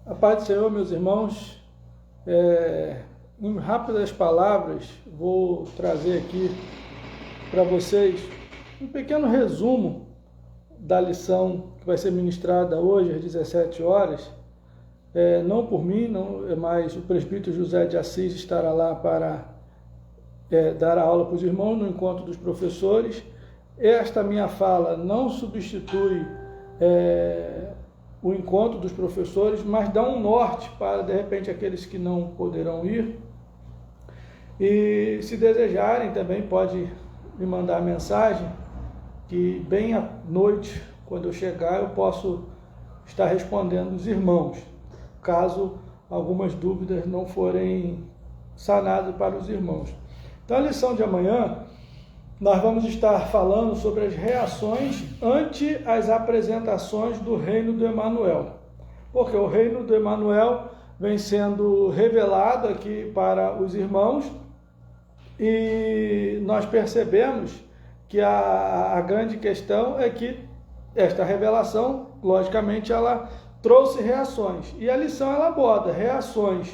A paz do Senhor, meus irmãos, em rápidas palavras, vou trazer aqui para vocês um pequeno resumo da lição que vai ser ministrada hoje às 17 horas. Não por mim, mas o presbítero José de Assis estará lá para dar a aula para os irmãos no encontro dos professores. Esta minha fala não substitui o encontro dos professores, mas dá um norte para, de repente, aqueles que não poderão ir. E se desejarem também pode me mandar mensagem, que bem à noite, quando eu chegar, eu posso estar respondendo os irmãos, caso algumas dúvidas não forem sanadas para os irmãos. Então, a lição de amanhã, nós vamos estar falando sobre as reações ante as apresentações do reino do Emanuel. Porque o reino do Emanuel vem sendo revelado aqui para os irmãos e nós percebemos que a grande questão é que esta revelação, logicamente, ela trouxe reações. E a lição ela aborda reações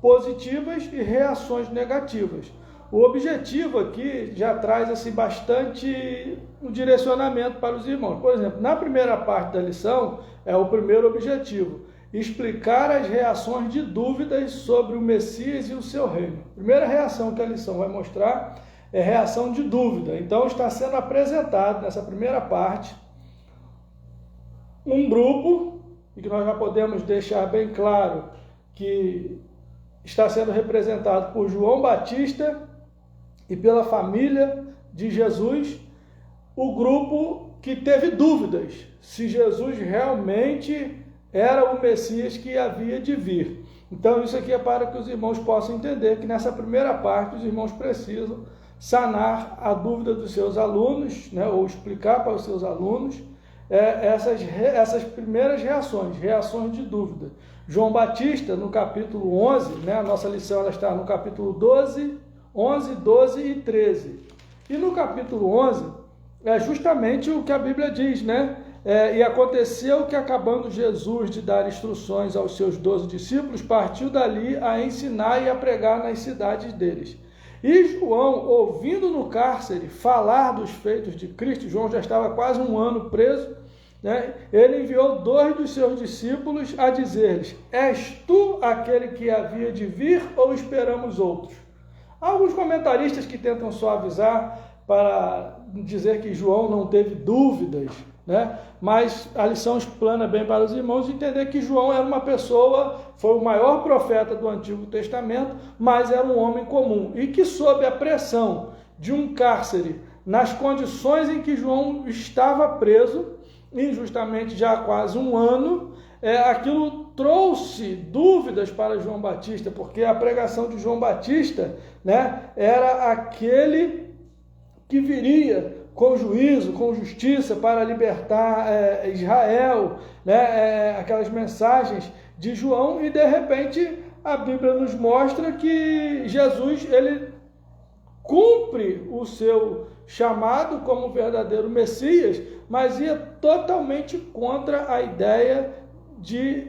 positivas e reações negativas. O objetivo aqui já traz assim, bastante um direcionamento para os irmãos. Por exemplo, na primeira parte da lição, é o primeiro objetivo, explicar as reações de dúvidas sobre o Messias e o seu reino. A primeira reação que a lição vai mostrar é reação de dúvida. Então, está sendo apresentado nessa primeira parte um grupo, e que nós já podemos deixar bem claro que está sendo representado por João Batista e pela família de Jesus, o grupo que teve dúvidas se Jesus realmente era o Messias que havia de vir. Então isso aqui é para que os irmãos possam entender que nessa primeira parte os irmãos precisam sanar a dúvida dos seus alunos, ou explicar para os seus alunos essas primeiras reações de dúvida. João Batista, no capítulo 11, a nossa lição ela está no capítulo 11, 12 e 13. E no capítulo 11, é justamente o que a Bíblia diz, e aconteceu que, acabando Jesus de dar instruções aos seus 12 discípulos, partiu dali a ensinar e a pregar nas cidades deles. E João, ouvindo no cárcere falar dos feitos de Cristo, João já estava quase um ano preso, ele enviou 2 dos seus discípulos a dizer-lhes: és tu aquele que havia de vir ou esperamos outros? Há alguns comentaristas que tentam suavizar para dizer que João não teve dúvidas, mas a lição explana bem para os irmãos entender que João era uma pessoa, foi o maior profeta do Antigo Testamento, mas era um homem comum, e que sob a pressão de um cárcere, nas condições em que João estava preso, injustamente já há quase um ano, aquilo trouxe dúvidas para João Batista, porque a pregação de João Batista era aquele que viria com juízo, com justiça, para libertar Israel, aquelas mensagens de João, e de repente a Bíblia nos mostra que Jesus ele cumpre o seu chamado como verdadeiro Messias, mas ia totalmente contra a ideia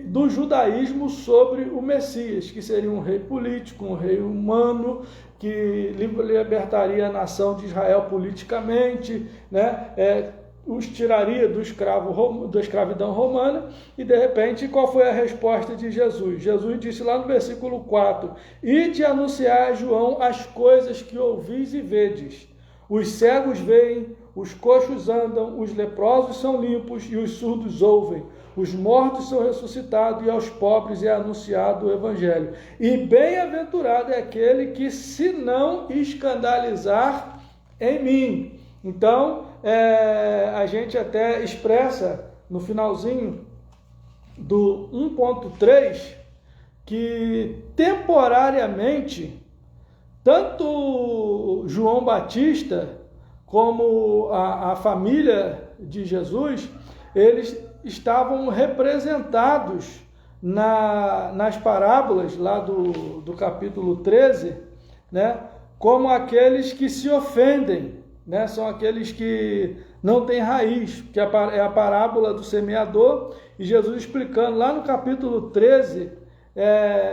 do judaísmo sobre o Messias, que seria um rei político, um rei humano, que libertaria a nação de Israel politicamente, os tiraria da escravidão romana. E de repente, qual foi a resposta de Jesus? Jesus disse lá no versículo 4: ide anunciar a João as coisas que ouvis e vedes. Os cegos veem, os coxos andam, os leprosos são limpos e os surdos ouvem. Os mortos são ressuscitados e aos pobres é anunciado o Evangelho. E bem-aventurado é aquele que se não escandalizar em mim. Então, a gente até expressa no finalzinho do 1.3 que temporariamente tanto João Batista como a família de Jesus, eles estavam representados nas parábolas lá do capítulo 13, como aqueles que se ofendem, são aqueles que não tem raiz, que é a parábola do semeador, e Jesus explicando lá no capítulo 13,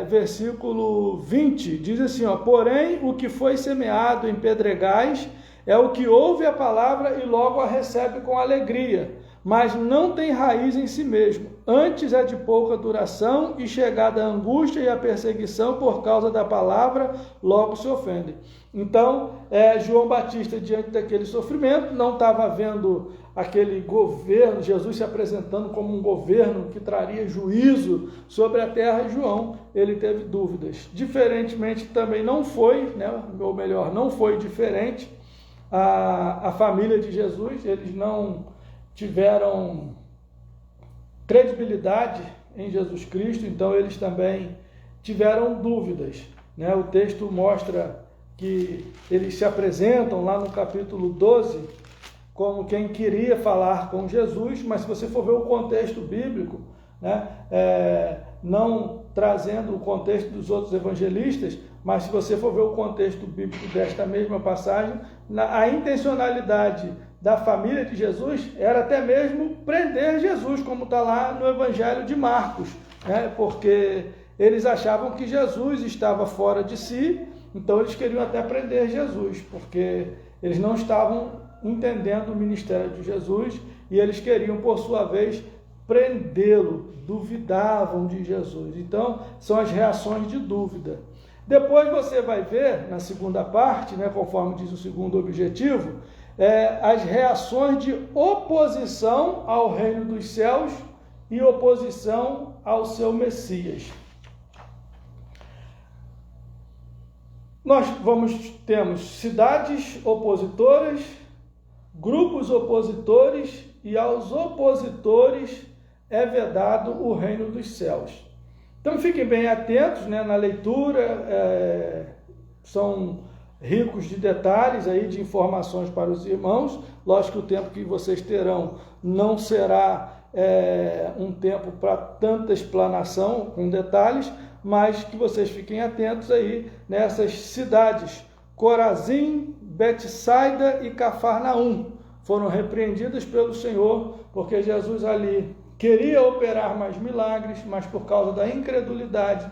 versículo 20, diz assim, ó, porém o que foi semeado em pedregais é o que ouve a palavra e logo a recebe com alegria, mas não tem raiz em si mesmo. Antes é de pouca duração e chegada a angústia e a perseguição por causa da palavra, logo se ofendem. Então, João Batista, diante daquele sofrimento, não estava vendo aquele governo, Jesus se apresentando como um governo que traria juízo sobre a terra, e João, ele teve dúvidas. Diferentemente, também não foi, né, ou melhor, não foi diferente a família de Jesus, eles não tiveram credibilidade em Jesus Cristo, então eles também tiveram dúvidas, né? O texto mostra que eles se apresentam lá no capítulo 12 como quem queria falar com Jesus, mas se você for ver o contexto bíblico, né, não trazendo o contexto dos outros evangelistas, mas se você for ver o contexto bíblico desta mesma passagem, a intencionalidade da família de Jesus era até mesmo prender Jesus, como está lá no Evangelho de Marcos, né? Porque eles achavam que Jesus estava fora de si, então eles queriam até prender Jesus, porque eles não estavam entendendo o ministério de Jesus e eles queriam, por sua vez, prendê-lo, duvidavam de Jesus. Então, são as reações de dúvida. Depois você vai ver, na segunda parte, né, conforme diz o segundo objetivo, as reações de oposição ao reino dos céus e oposição ao seu Messias. Nós temos cidades opositoras, grupos opositores, e aos opositores é vedado o reino dos céus. Então fiquem bem atentos, né, na leitura, são ricos de detalhes aí, de informações para os irmãos. Lógico que o tempo que vocês terão não será um tempo para tanta explanação com detalhes, mas que vocês fiquem atentos aí nessas cidades. Corazim, Betsaida e Cafarnaum foram repreendidas pelo Senhor, porque Jesus ali queria operar mais milagres, mas por causa da incredulidade,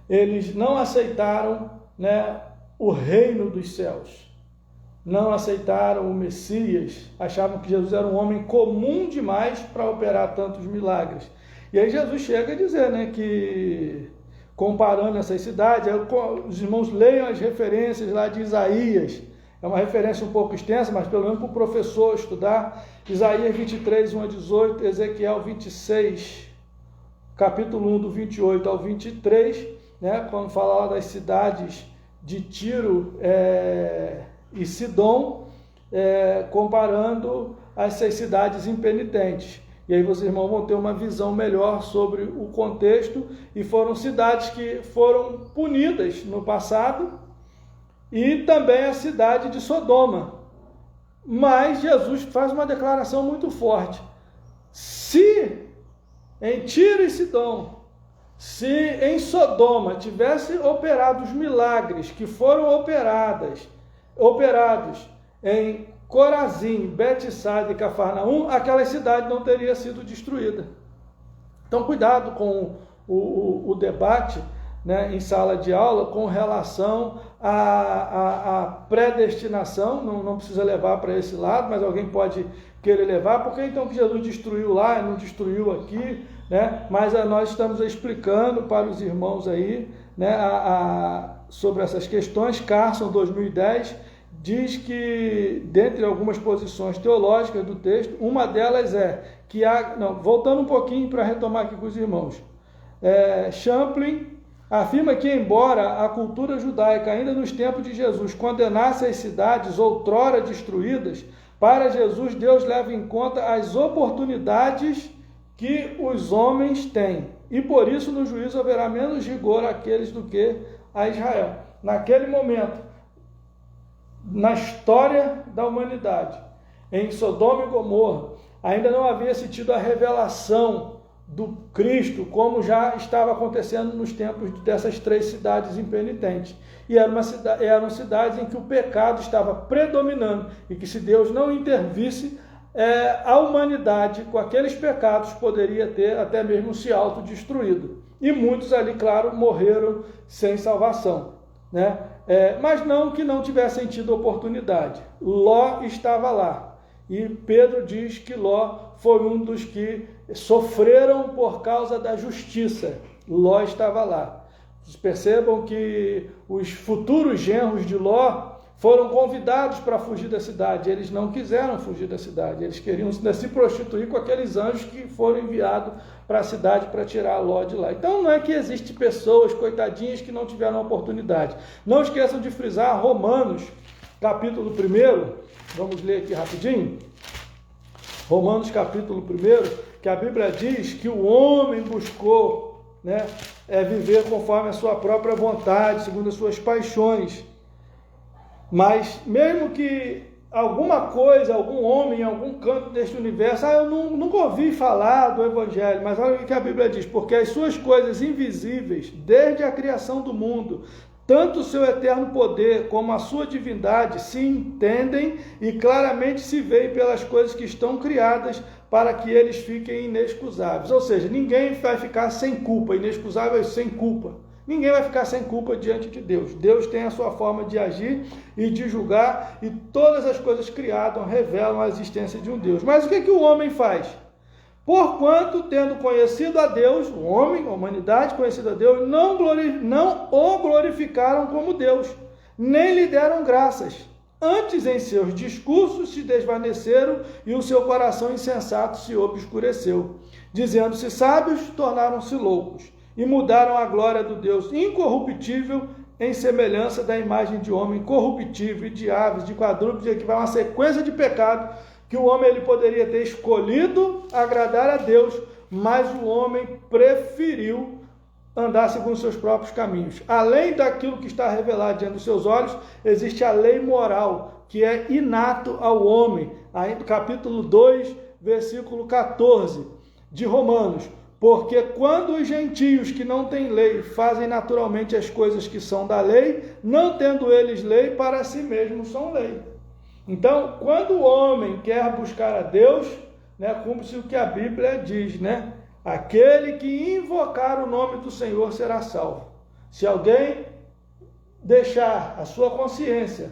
eles não aceitaram, né, o reino dos céus. Não aceitaram o Messias, achavam que Jesus era um homem comum demais para operar tantos milagres. E aí Jesus chega a dizer, né, que, comparando essas cidades, os irmãos leiam as referências lá de Isaías, é uma referência um pouco extensa, mas pelo menos para o professor estudar, Isaías 23, 1 a 18, Ezequiel 26, capítulo 1, do 28 ao 23, né, quando fala lá das cidades de Tiro e Sidom, comparando essas cidades impenitentes. E aí vocês, irmãos, vão ter uma visão melhor sobre o contexto, e foram cidades que foram punidas no passado, e também a cidade de Sodoma. Mas Jesus faz uma declaração muito forte. Se em Tiro e Sidom, se em Sodoma tivesse operado os milagres que foram operados em Corazim, Betsaida e Cafarnaum, aquela cidade não teria sido destruída. Então, cuidado com o debate, né, em sala de aula com relação à predestinação. Não precisa levar para esse lado, mas alguém pode querer levar. Por que então que Jesus destruiu lá e não destruiu aqui? Né? Mas nós estamos explicando para os irmãos aí, né, sobre essas questões. Carson, 2010, diz que, dentre algumas posições teológicas do texto, uma delas é que voltando um pouquinho para retomar aqui com os irmãos, Champlin afirma que, embora a cultura judaica, ainda nos tempos de Jesus, condenasse as cidades outrora destruídas, para Jesus Deus leva em conta as oportunidades que os homens têm, e por isso no juízo haverá menos rigor àqueles do que a Israel. Naquele momento, na história da humanidade, em Sodoma e Gomorra, ainda não havia se tido a revelação do Cristo, como já estava acontecendo nos tempos dessas 3 cidades impenitentes. E eram cidades em que o pecado estava predominando, e que se Deus não intervisse, a humanidade, com aqueles pecados, poderia ter até mesmo se autodestruído. E muitos ali, claro, morreram sem salvação, né? Mas não que não tivessem tido oportunidade. Ló estava lá. E Pedro diz que Ló foi um dos que sofreram por causa da justiça. Ló estava lá. Vocês percebam que os futuros genros de Ló foram convidados para fugir da cidade. Eles não quiseram fugir da cidade. Eles queriam se prostituir com aqueles anjos que foram enviados para a cidade para tirar Ló de lá. Então não é que existem pessoas coitadinhas que não tiveram oportunidade. Não esqueçam de frisar Romanos, capítulo 1. Vamos ler aqui rapidinho. Romanos capítulo 1, que a Bíblia diz que o homem buscou, né, viver conforme a sua própria vontade, segundo as suas paixões. Mas mesmo que alguma coisa, algum homem em algum canto deste universo, eu nunca ouvi falar do Evangelho, mas olha o que a Bíblia diz: porque as suas coisas invisíveis, desde a criação do mundo, tanto o seu eterno poder como a sua divindade se entendem e claramente se veem pelas coisas que estão criadas, para que eles fiquem inexcusáveis. Ou seja, ninguém vai ficar sem culpa, inexcusável sem culpa. Ninguém vai ficar sem culpa diante de Deus. Deus tem a sua forma de agir e de julgar, e todas as coisas criadas revelam a existência de um Deus. Mas o que o homem faz? Porquanto, tendo conhecido a Deus, o homem, a humanidade, conhecido a Deus, não o glorificaram como Deus, nem lhe deram graças. Antes, em seus discursos, se desvaneceram e o seu coração insensato se obscureceu. Dizendo-se sábios, tornaram-se loucos e mudaram a glória do Deus incorruptível em semelhança da imagem de homem corruptível e de aves, de quadrúpedes, que vai uma sequência de pecado que o homem ele poderia ter escolhido agradar a Deus, mas o homem preferiu andar segundo seus próprios caminhos. Além daquilo que está revelado diante dos seus olhos, existe a lei moral, que é inato ao homem. Aí no capítulo 2, versículo 14 de Romanos: porque quando os gentios que não têm lei fazem naturalmente as coisas que são da lei, não tendo eles lei, para si mesmos são lei. Então, quando o homem quer buscar a Deus, né, cumpre-se o que a Bíblia diz, né? Aquele que invocar o nome do Senhor será salvo. Se alguém deixar a sua consciência,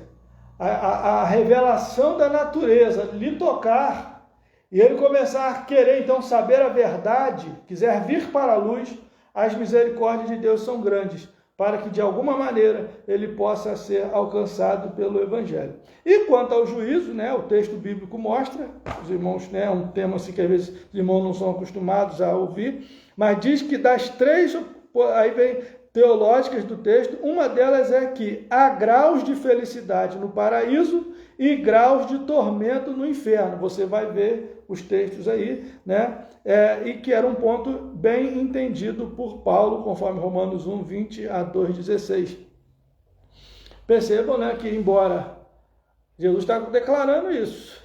a revelação da natureza lhe tocar, e ele começar a querer então saber a verdade, quiser vir para a luz, as misericórdias de Deus são grandes, para que de alguma maneira ele possa ser alcançado pelo Evangelho. E quanto ao juízo, né, o texto bíblico mostra, os irmãos, né, é um tema assim que às vezes os irmãos não são acostumados a ouvir, mas diz que das 3, aí vem teológicas do texto, uma delas é que há graus de felicidade no paraíso e graus de tormento no inferno. Você vai ver os textos aí, né? E que era um ponto bem entendido por Paulo, conforme Romanos 1, 20 a 2, 16. Percebam, né, que embora Jesus está declarando isso,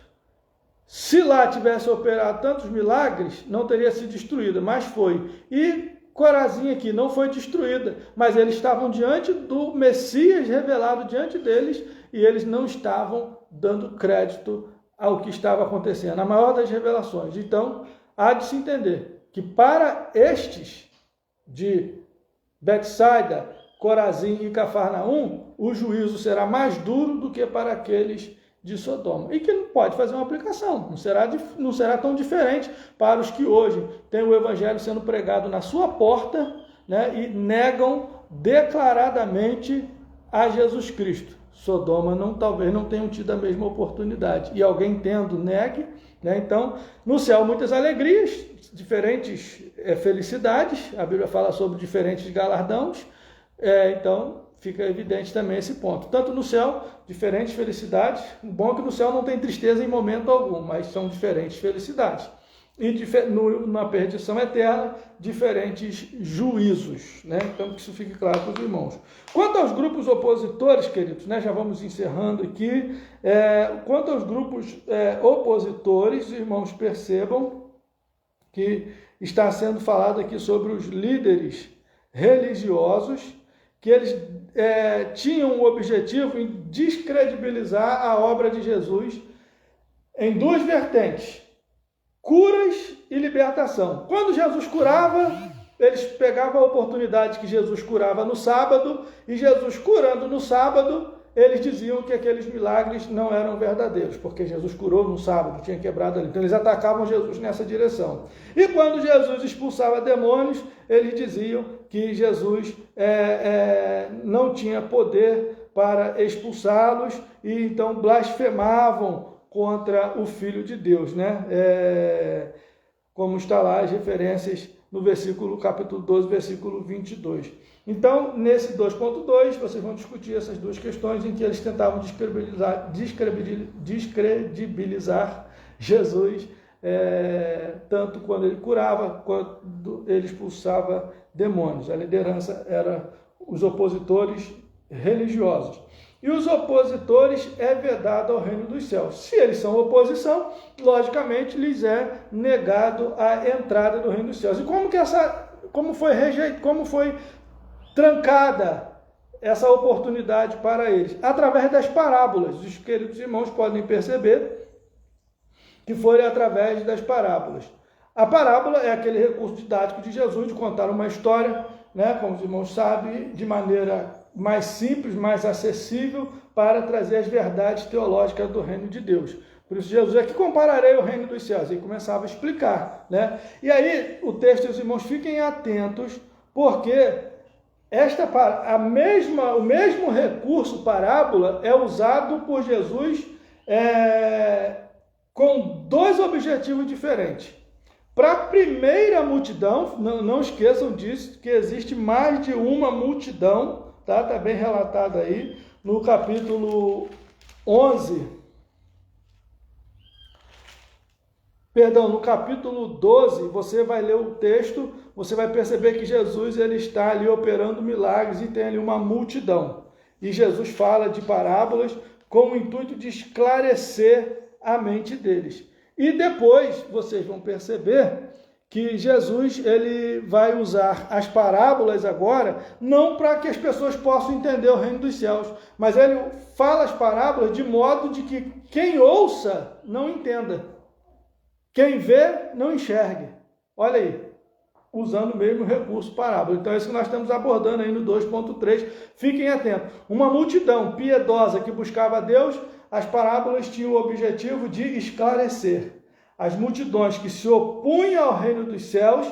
se lá tivesse operado tantos milagres, não teria sido destruída, mas foi. E Corazim aqui não foi destruída, mas eles estavam diante do Messias revelado diante deles, e eles não estavam dando crédito ao que estava acontecendo, a maior das revelações. Então, há de se entender que para estes de Betsaida, Corazim e Cafarnaum, o juízo será mais duro do que para aqueles de Sodoma. E que não pode fazer uma aplicação, não será tão diferente para os que hoje têm o Evangelho sendo pregado na sua porta, né, e negam declaradamente a Jesus Cristo. Sodoma talvez não tenham tido a mesma oportunidade. E alguém tendo, negue, né? Então, no céu muitas alegrias, diferentes felicidades, a Bíblia fala sobre diferentes galardões, então fica evidente também esse ponto. Tanto no céu, diferentes felicidades, o bom é que no céu não tem tristeza em momento algum, mas são diferentes felicidades. E na perdição eterna, diferentes juízos, né? Então, que isso fique claro para os irmãos. Quanto aos grupos opositores, queridos, né? Já vamos encerrando aqui. Quanto aos grupos opositores, irmãos, percebam que está sendo falado aqui sobre os líderes religiosos, que eles tinham o objetivo em descredibilizar a obra de Jesus em duas vertentes: curas e libertação. Quando Jesus curava, eles pegavam a oportunidade que Jesus curava no sábado, e Jesus curando no sábado, eles diziam que aqueles milagres não eram verdadeiros, porque Jesus curou no sábado, tinha quebrado ali. Então eles atacavam Jesus nessa direção. E quando Jesus expulsava demônios, eles diziam que Jesus não tinha poder para expulsá-los, e então blasfemavam contra o Filho de Deus, né? Como está lá as referências no capítulo 12, versículo 22. Então, nesse 2.2, vocês vão discutir essas duas questões em que eles tentavam descredibilizar Jesus, tanto quando ele curava, quando ele expulsava demônios. A liderança era os opositores religiosos. E os opositores é vedado ao reino dos céus. Se eles são oposição, logicamente lhes é negado a entrada do reino dos céus. E como foi trancada essa oportunidade para eles? Através das parábolas. Os queridos irmãos podem perceber que foi através das parábolas. A parábola é aquele recurso didático de Jesus de contar uma história, né, como os irmãos sabem, de maneira mais simples, mais acessível, para trazer as verdades teológicas do reino de Deus. Por isso Jesus aqui compararei o reino dos céus, e começava a explicar, né? E aí o texto, os irmãos, fiquem atentos, porque o mesmo recurso parábola é usado por Jesus com dois objetivos diferentes. Para a primeira multidão, não esqueçam disso, que existe mais de uma multidão, tá bem relatado aí, no capítulo 11, no capítulo 12, você vai ler o texto, você vai perceber que Jesus ele está ali operando milagres e tem ali uma multidão. E Jesus fala de parábolas com o intuito de esclarecer a mente deles. E depois vocês vão perceber que Jesus ele vai usar as parábolas agora, não para que as pessoas possam entender o reino dos céus, mas ele fala as parábolas de modo de que quem ouça não entenda, quem vê não enxergue. Olha aí, usando o mesmo recurso parábola. Então é isso que nós estamos abordando aí no 2.3. Fiquem atentos. Uma multidão piedosa que buscava a Deus, as parábolas tinham o objetivo de esclarecer. As multidões que se opunham ao reino dos céus,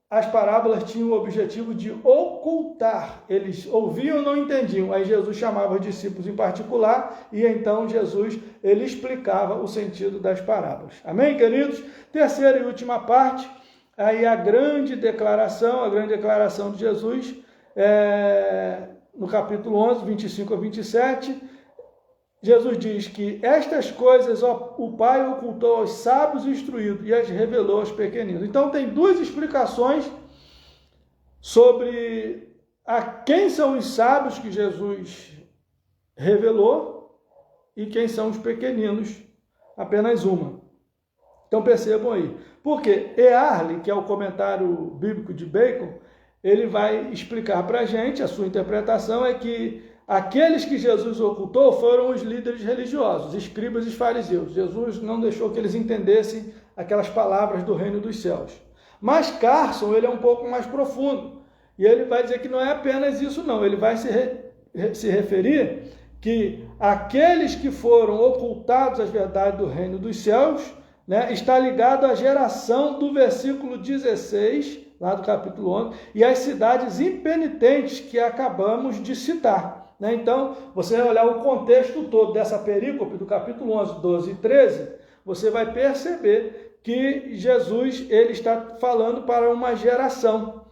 as parábolas tinham o objetivo de ocultar. Eles ouviam e não entendiam. Aí Jesus chamava os discípulos em particular e então Jesus ele explicava o sentido das parábolas. Amém, queridos? Terceira e última parte, aí a grande declaração de Jesus, no capítulo 11, 25 a 27, Jesus diz que estas coisas o Pai ocultou aos sábios e instruídos e as revelou aos pequeninos. Então tem duas explicações sobre quem são os sábios que Jesus revelou e quem são os pequeninos, apenas uma. Então percebam aí. Porque Earle, que é o comentário bíblico de Bacon, ele vai explicar para a gente, a sua interpretação é que aqueles que Jesus ocultou foram os líderes religiosos, escribas e fariseus. Jesus não deixou que eles entendessem aquelas palavras do reino dos céus. Mas Carson, ele é um pouco mais profundo. E ele vai dizer que não é apenas isso, não. Ele vai se referir que aqueles que foram ocultados as verdades do reino dos céus, né, está ligado à geração do versículo 16, lá do capítulo 11, e às cidades impenitentes que acabamos de citar. Então, você vai olhar o contexto todo dessa perícope do capítulo 11, 12 e 13, você vai perceber que Jesus ele está falando para uma geração.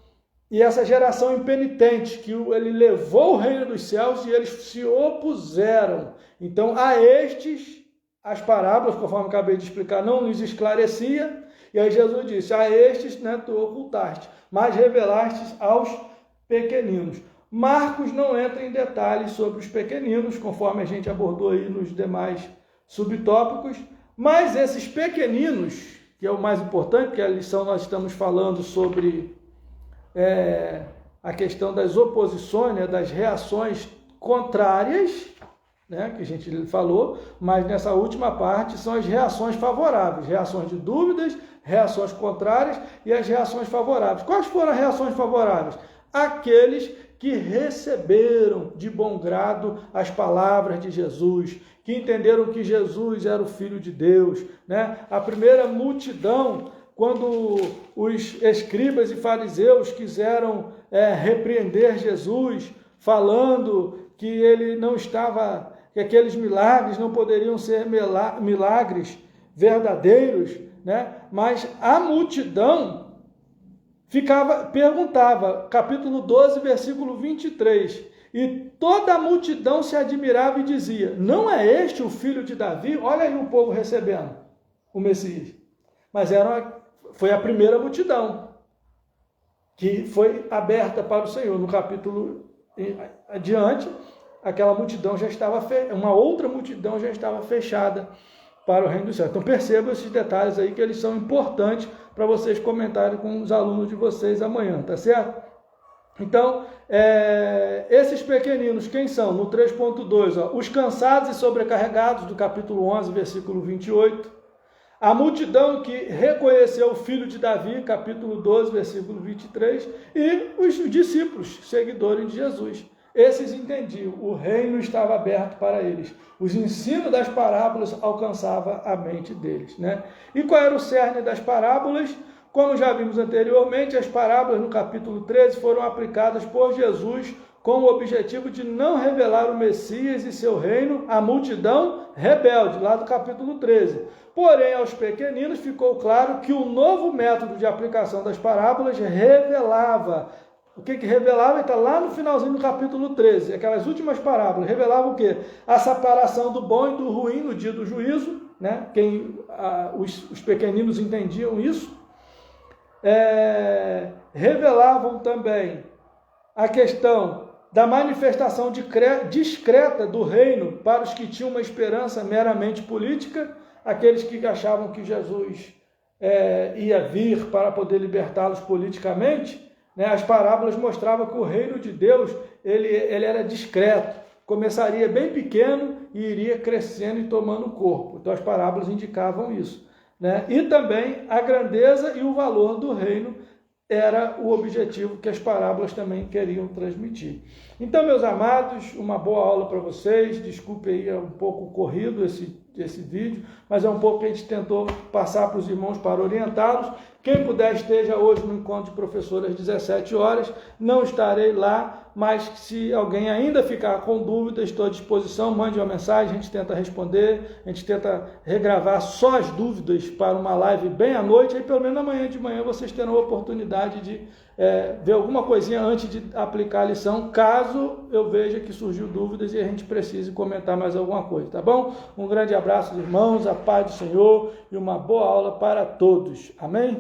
E essa geração impenitente, que ele levou o reino dos céus e eles se opuseram. Então, a estes, as parábolas, conforme acabei de explicar, não lhes esclarecia. E aí Jesus disse, a estes, né, tu ocultaste, mas revelaste aos pequeninos. Marcos não entra em detalhes sobre os pequeninos, conforme a gente abordou aí nos demais subtópicos, mas esses pequeninos que é o mais importante, que a lição nós estamos falando sobre a questão das oposições, né, das reações contrárias, né, que a gente falou, mas nessa última parte são as reações favoráveis, reações de dúvidas, reações contrárias e as reações favoráveis. Quais foram as reações favoráveis? Aqueles que receberam de bom grado as palavras de Jesus, que entenderam que Jesus era o Filho de Deus, né? A primeira multidão, quando os escribas e fariseus quiseram repreender Jesus, falando que ele não estava, que aqueles milagres não poderiam ser milagres verdadeiros, né? Mas a multidão perguntava, capítulo 12, versículo 23, e toda a multidão se admirava e dizia: não é este o filho de Davi? Olha aí o povo recebendo o Messias. Mas foi a primeira multidão que foi aberta para o Senhor. No capítulo adiante, aquela multidão já estava, uma outra multidão já estava fechada para o reino do céu. Então percebam esses detalhes aí, que eles são importantes para vocês comentarem com os alunos de vocês amanhã, tá certo? Então, esses pequeninos, quem são? No 3.2, os cansados e sobrecarregados, do capítulo 11, versículo 28. A multidão que reconheceu o filho de Davi, capítulo 12, versículo 23. E os discípulos, seguidores de Jesus. Esses entendiam, o reino estava aberto para eles. Os ensinos das parábolas alcançavam a mente deles, né? E qual era o cerne das parábolas? Como já vimos anteriormente, as parábolas no capítulo 13 foram aplicadas por Jesus com o objetivo de não revelar o Messias e seu reino à multidão rebelde, lá do capítulo 13. Porém, aos pequeninos ficou claro que o novo método de aplicação das parábolas revelava. O que revelava? Está lá no finalzinho do capítulo 13, aquelas últimas parábolas. Revelava o quê? A separação do bom e do ruim no dia do juízo, né? Os pequeninos entendiam isso. Revelavam também a questão da manifestação discreta do reino para os que tinham uma esperança meramente política, aqueles que achavam que Jesus ia vir para poder libertá-los politicamente. As parábolas mostravam que o reino de Deus ele era discreto, começaria bem pequeno e iria crescendo e tomando corpo. Então as parábolas indicavam isso, né? E também a grandeza e o valor do reino era o objetivo que as parábolas também queriam transmitir. Então, meus amados, uma boa aula para vocês. Desculpe aí, é um pouco corrido esse vídeo, mas é um pouco que a gente tentou passar para os irmãos para orientá-los. Quem puder, esteja hoje no encontro de professor às 17 horas. Não estarei lá, mas se alguém ainda ficar com dúvida, estou à disposição. Mande uma mensagem, a gente tenta responder, a gente tenta regravar só as dúvidas para uma live bem à noite, aí pelo menos amanhã de manhã vocês terão a oportunidade de ver alguma coisinha antes de aplicar a lição, caso eu veja que surgiu dúvidas e a gente precise comentar mais alguma coisa, tá bom? Um grande abraço, irmãos, a paz do Senhor e uma boa aula para todos. Amém?